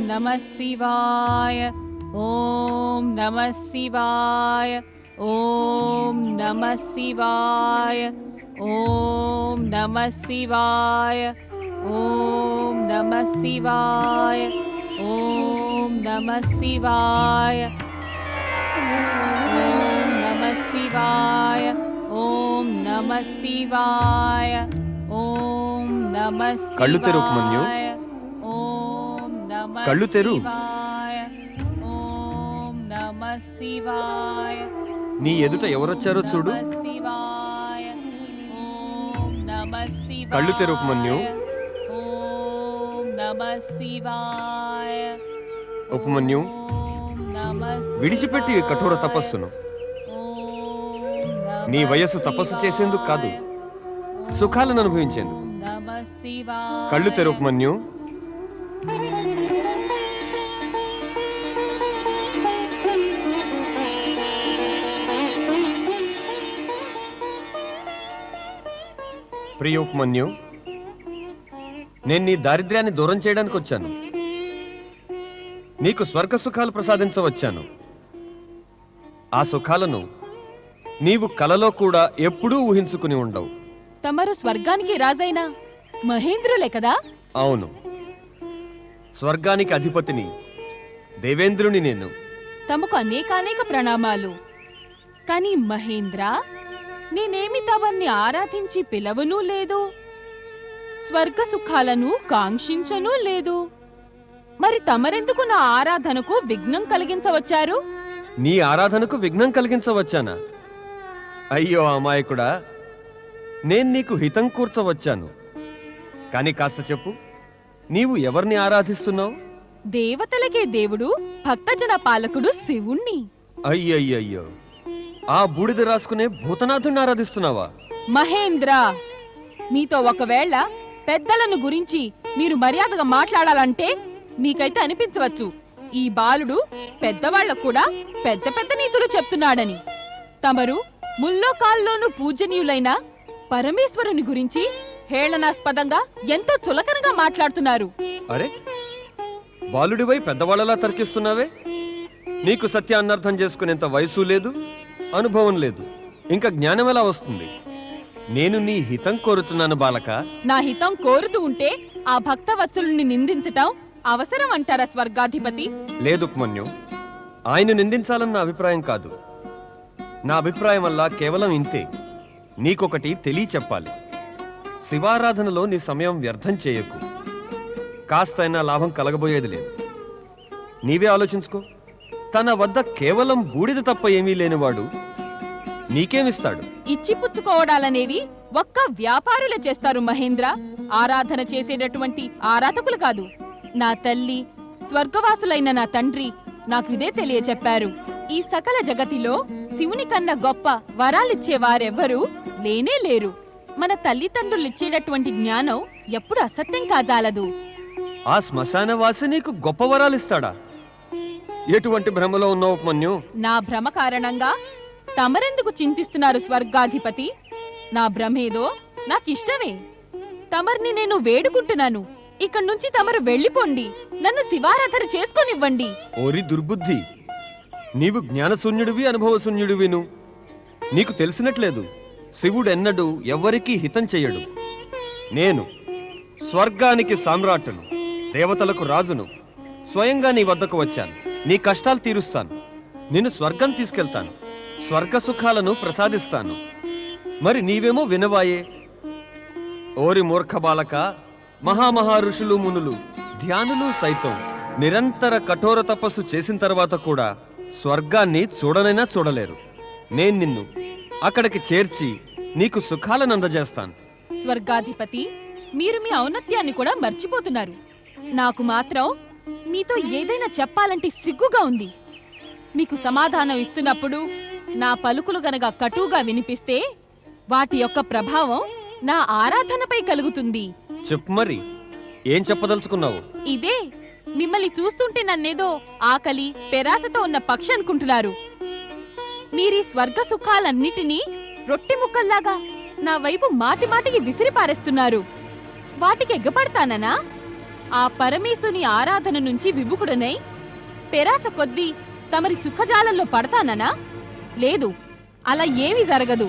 నమః శివాయ. ఓం నమః శివాయ. ఓం నమః శివాయ. ఓం నమః శివాయ. ఓం నమః శివాయ. ఓం నమః శివాయ. ఓం నమః శివాయ. ఓం నమః శివాయ. ఓం నమః శివాయ. కళ్ళు తెరు ఉపమన్యు. ఓం నమః కళ్ళు తెరు. శివాయ. ఓం నమః శివాయ. నీ ఎదుట ఎవరొచ్చారో చూడు. నమః శివాయ. ఓం నమః శివాయ. కళ్ళు తెరు ఉపమన్యు. ఓం నమః శివాయ. ఉపమన్యు, ఓం నమః విడిచిపెట్టి ఈ కఠోర తపస్సును. ఓం నమః నీ వయస్సు తపస్సు చేసేందుకు కాదు, సుఖాలను అనుభవించేందుకు. నమః శివాయ. కళ్ళు తెరు ఉపమన్యు. ప్రియ ఉపమన్యు, నేను నీ దారిద్ర్యాన్ని దూరం చేయడానికి వచ్చాను. నీకు స్వర్గ సుఖాలు ప్రసాదించవచ్చాను. ఆ సుఖాలను నీవు కలలో కూడా ఎప్పుడూ ఊహించుకుని ఉండవు. తమరు స్వర్గానికి రాజైన మహేంద్రులే కదా? అవును, స్వర్గానికి అధిపతిని, దేవేంద్రుని నేను. తమకు అనేకానేక ప్రణామాలు. కాని మహేంద్ర, నేనేమి తమన్ని ఆరాధించి పిలవనూ లేదు, స్వర్గ సుఖాలను కాంక్షించనూ లేదు. మరి తమరెందుకు నా ఆరాధనకు విఘ్నం కలిగించవచ్చారు? నీ ఆరాధనకు విఘ్నం కలిగించవచ్చానా? అయ్యో అమాయకుడా, నేను నీకు హితం కూర్చవచ్చాను. కాని కాస్త చెప్పు, నీవు ఎవరిని ఆరాధిస్తున్నావు? దేవతలకే దేవుడు, భక్తజన పాలకుడు శివుణ్ణి. అయ్యయ్యయ్యో, ఆ బూడిద రాసుకునే భూతనాథుని ఆరాధిస్తున్నావా? మహేంద్ర, మీతో ఒకవేళ పెద్దలను గురించి మీరు మర్యాదగా మాట్లాడాలంటే మీకైతే అనిపించవచ్చు, ఈ బాలుడు పెద్దవాళ్లకు కూడా పెద్ద పెద్ద నీతులు చెప్తున్నాడని. తమరు ముల్లోకాల్లోనూ పూజనీయులైన పరమేశ్వరుని గురించి హేళనాస్పదంగా ఎంతో చులకనగా మాట్లాడుతున్నారు. అరే, బాలుడివై పెద్దవాళ్ళలా తర్కిస్తున్నావే? నీకు సత్యాన్నర్థం చేసుకునేంత వయసు లేదు, అనుభవం లేదు, ఇంకా జ్ఞానం ఎలా వస్తుంది? నేను నీ హితం కోరుతున్నాను బాలక. నా హితం కోరుతూ ఉంటే ఆ భక్తవత్సలుని నిందించటం అవసరం అంటారా స్వర్గాధిపతి? లేదు ఉపమన్యు, ఆయన నిందించాలన్న అభిప్రాయం కాదు. నా అభిప్రాయం వల్ల కేవలం ఇంతే. నీకొకటి తెలియచెప్పాలి. శివారాధనలో నీ సమయం వ్యర్థం చేయకు. కాస్తైనా లాభం కలగబోయేది లేదు. నీవే ఆలోచించుకో. తన వద్ద కేవలం బూడిద తప్ప ఏమీ లేనివాడు నీకేమిస్తాడు? ఇచ్చిపుచ్చుకోవడాలనేవి ఒక్క వ్యాపారులే చేస్తారు మహేంద్ర. ఆరాధన చేసేటటువంటి ఆరాధకులు కాదు. నా తల్లి, స్వర్గవాసులైన నా తండ్రి నాకు ఇదే తెలియచెప్పారు. ఈ సకల జగతిలో శివుని కన్నా గొప్ప వరాలిచ్చే వారెవ్వరూ లేనే లేరు. మన తల్లిదండ్రులిచ్చేటటువంటి జ్ఞానం ఎప్పుడు అసత్యం కాజాలదు. ఆ శ్మశానవాసి నీకు గొప్ప వరాలిస్తాడా? ఎటువంటి భ్రమలో ఉన్నావు ఉపమన్యు? నా భ్రమ కారణంగా తమరెందుకు చింతిస్తున్నారు స్వర్గాధిపతి? నా భ్రమేదో నాకిష్టమే. తమర్ని నేను వేడుకుంటున్నాను, ఇక్కడి నుంచి తమరు వెళ్ళిపోండి. నన్ను శివారాధన చేసుకొనివ్వండి. ఓరి దుర్బుద్ధి! నీవు జ్ఞానశూన్యుడివి, అనుభవశూన్యుడివిను. నీకు తెలిసినట్లేదు, శివుడెన్నడూ ఎవ్వరికీ హితం చెయ్యడు. నేను స్వర్గానికి సామ్రాట్టును, దేవతలకు రాజును. స్వయంగా నీ వద్దకు వచ్చాను. నీ కష్టాలు తీరుస్తాను. నిన్ను స్వర్గం తీసుకెళ్తాను. స్వర్గ సుఖాలను ప్రసాదిస్తాను. మరి నీవేమో వినవాయే. ఓరి మూర్ఖ బాలక, మహామహా ఋషులు, మునులు, ధ్యానులు సైతం నిరంతర కఠోర తపస్సు చేసిన తర్వాత కూడా స్వర్గాన్ని చూడనైనా చూడలేరు. నేను నిన్ను అక్కడికి చేర్చి నీకు సుఖాలను అందజేస్తాను. స్వర్గాధిపతి, మీరు మీ ఔన్నత్యాన్ని కూడా మర్చిపోతున్నారు. నాకు మాత్రం మీతో ఏదైనా చెప్పాలంటే సిగ్గుగా ఉంది. మీకు సమాధానం ఇస్తున్నప్పుడు నా పలుకులు గనక కటుగా వినిపిస్తే వాటి యొక్క ప్రభావం నా ఆరాధనపై కలుగుతుంది. చెప్పు మరి, ఏం చెప్పదలుచుకున్నావు? ఇదే, మిమ్మల్ని చూస్తుంటే నన్నేదో ఆకలి పెరాసతో ఉన్న పక్షి అనుకుంటున్నారు. మీరీ స్వర్గ సుఖాలన్నిటినీ రొట్టె ముక్కల్లాగా నా వైపు మాటి మాటికి విసిరిపారేస్తున్నారు. వాటికి ఎగ్గపడతాననా? ఆ పరమేశుని ఆరాధన నుంచి విముఖుడనై పెరాస కొద్దీ తమరి సుఖజాలంలో పడతాననా? లేదు, అలా ఏమీ జరగదు.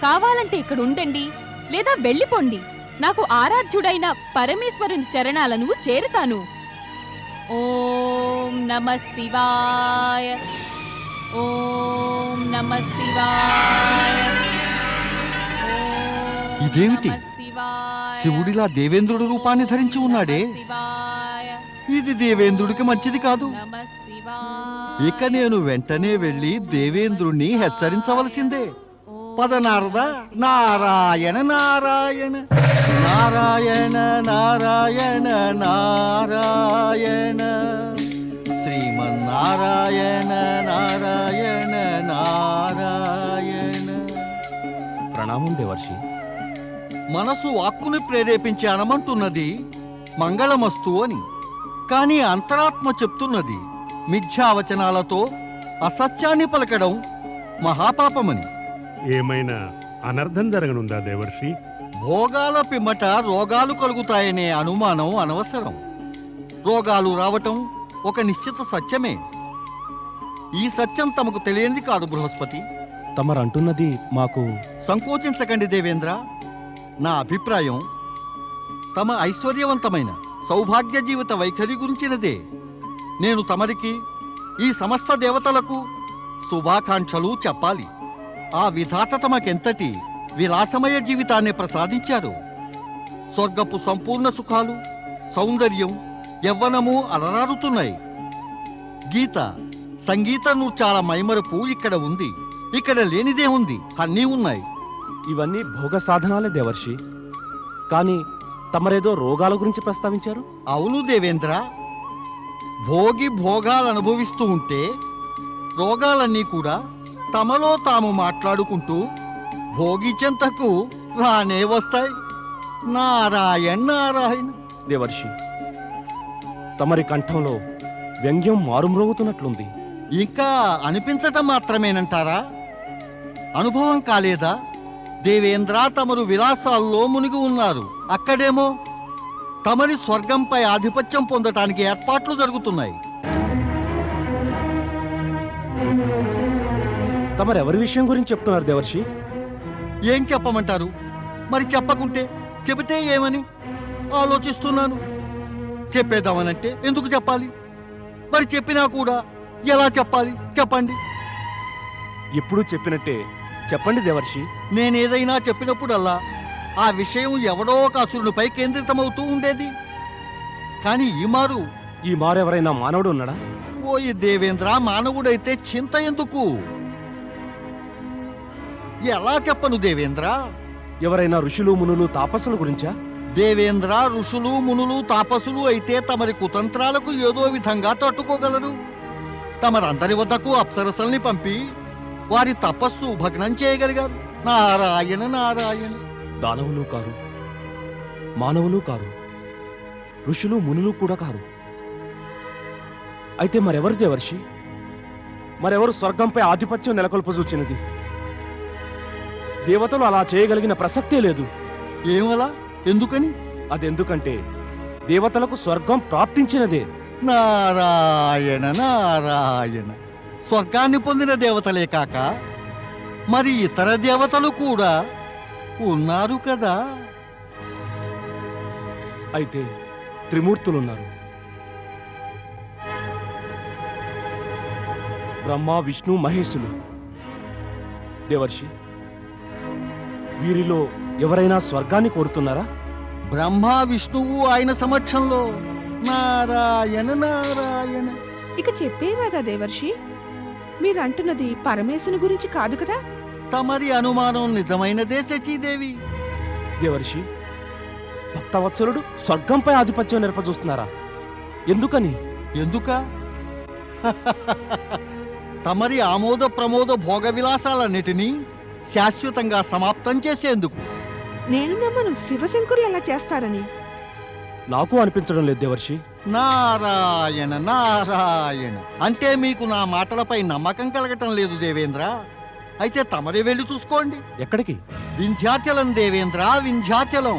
కావాలంటే ఇక్కడ ఉండండి, లేదా వెళ్ళిపోండి. నాకు ఆరాధ్యుడైన పరమేశ్వరుని చరణాలను చేరుతాను. ఓం నమః శివాయ, ఓం నమః శివాయ, ఓం ఇదేమిటి? నమః శివాయ, శివుడిలా దేవేంద్రుడు రూపాన్ని ధరించి ఉన్నాడే. శివాయ, ఇది దేవేంద్రుడికి మంచిది కాదు. నమః శివాయ. ఇక నేను వెంటనే వెళ్ళి దేవేంద్రుణ్ణి హెచ్చరించవలసిందే. పద నారద. నారాయణ నారాయణ నారాయణ నారాయణ నారాయణ శ్రీమన్నారాయణ నారాయణ నారాయణ. ప్రణామం దేవర్షి. మనసు వాక్కుని ప్రేరేపించి అనమంటున్నది మంగళమస్తు అని, కానీ అంతరాత్మ చెప్తున్నది మిథ్యావచనాలతో అసత్యాన్ని పలకడం మహాపాపమని. ఏమైనా అనర్థం జరగనుందా దేవర్షి? భోగాల పిమ్మట రోగాలు కలుగుతాయనే అనుమానం అనవసరం. రోగాలు రావటం ఒక నిశ్చిత సత్యమే. ఈ సత్యం తమకు తెలియంది కాదు బృహస్పతి. తమరంటున్నది మాకు సంకోచించకండి దేవేంద్ర. నా అభిప్రాయం తమ ఐశ్వర్యవంతమైన సౌభాగ్య జీవిత వైఖరి గురించినదే. నేను తమరికి, ఈ సమస్త దేవతలకు శుభాకాంక్షలు చెప్పాలి. ఆ విధాత తమకెంతటి విలాసమయ జీవితాన్ని ప్రసాదించారు. స్వర్గపు సంపూర్ణ సుఖాలు, సౌందర్యం, యవ్వనము అలరారుతున్నాయి. గీత, సంగీత నృత్యాల మైమరపు ఇక్కడ ఉంది. ఇక్కడ లేనిదే ఉంది, అన్నీ ఉన్నాయి. ఇవన్నీ భోగ సాధనాలే దేవర్షి. కానీ తమరేదో రోగాల గురించి ప్రస్తావించారు. అవును దేవేంద్ర, భోగి భోగాలు అనుభవిస్తూ ఉంటే రోగాలన్నీ కూడా తమలో తాము మాట్లాడుకుంటూ భోగి చెంతకు రానే వస్తాయి. నారాయణ నారాయణ. దేవర్షి, తమరి కంఠంలో వ్యంగ్యం మారుమ్రోగుతున్నట్లుంది. ఇంకా అనిపించటం మాత్రమేనంటారా? అనుభవం కాలేదా? దేవేంద్ర, తమరు విలాసాల్లో మునిగి ఉన్నారు. అక్కడేమో తమరి స్వర్గంపై ఆధిపత్యం పొందటానికి ఏర్పాట్లు జరుగుతున్నాయి. తమరెవరి విషయం గురించి చెప్తున్నారు దేవర్షి? ఏం చెప్పమంటారు? మరి చెప్పకుంటే చెబితే ఏమని ఆలోచిస్తున్నాను. చెప్పేద్దామనంటే ఎందుకు చెప్పాలి? మరి చెప్పినా కూడా ఎలా చెప్పాలి చెప్పండి. ఎప్పుడూ చెప్పినట్టే చెప్పండి దేవర్షి. నేనేదైనా చెప్పినప్పుడల్లా ఆ విషయం ఎవడో ఒక అసురునిపై కేంద్రితమవుతూ ఉండేది. కానీ ఈ మారెవరైనా మానవుడు ఉన్నాడా? ఓయి దేవేంద్ర, మానవుడైతే చింత ఎందుకు? ఎలా చెప్పను దేవేంద్ర? ఎవరైనా ఋషులు మునులు తాపసుల గురించా? దేవేంద్ర, ఋషులు మునులు తాపసులు అయితే తమరి కుతంత్రాలకు ఏదో విధంగా తట్టుకోగలరు. తమరందరి వద్దకు అప్సరసల్ని పంపి వారి తపస్సు భగ్నం చేయగలిగారు. నారాయణ నారాయణ. దానవులు కారు, మానవులు కారు, ఋషులు మునులు కూడా కారు. అయితే మరెవరు దేవర్షి? మరెవరు స్వర్గంపై ఆధిపత్యం నెలకొల్పజూచినది? దేవతలు అలా చేయగలిగిన ప్రసక్తే లేదు. ఏమలా? ఎందుకని? అదెందుకంటే దేవతలకు స్వర్గం ప్రాప్తించినదే. నారాయణ నారాయణ. స్వర్గాన్ని పొందిన దేవతలే కాక మరి ఇతర దేవతలు కూడా ఉన్నారు కదా. అయితే త్రిమూర్తులున్నారు. బ్రహ్మ, విష్ణు, మహేశులు. దేవర్షి, వీరిలో ఎవరైనా స్వర్గాన్ని కోరుతున్నారా? బ్రహ్మ విష్ణువు ఆయన సమక్షంలో నారాయణ నారాయణ. ఇక చెప్పేవాదా దేవర్షి? మీరంటున్నది పరమేశుని గురించి కాదు కదా? తమరి అనుమానం నిజమైనదే శచీదేవి. దేవర్షి, భక్తవత్సలుడు స్వర్గంపై ఆధిపత్యం నెరపజూస్తున్నారా? ఎందుకని? ఎందుక? తమరి ఆమోద ప్రమోద భోగ విలాసాలన్నిటినీ శాశ్వతంగా సమాప్తం చేసేందుకు. నేను నమ్మను శివశంకరులు ఎలా చేస్తారని. నాకు అనిపించడం లేదు దేవర్షి. నారాయణ నారాయణ. అంటే మీకు నా మాటలపై నమ్మకం కలగటం లేదు దేవేంద్ర. అయితే తమరే వెళ్ళి చూసుకోండి. ఎక్కడికి? వింధ్యాచలం దేవేంద్ర, వింధ్యాచలం.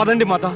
పదండి మాత.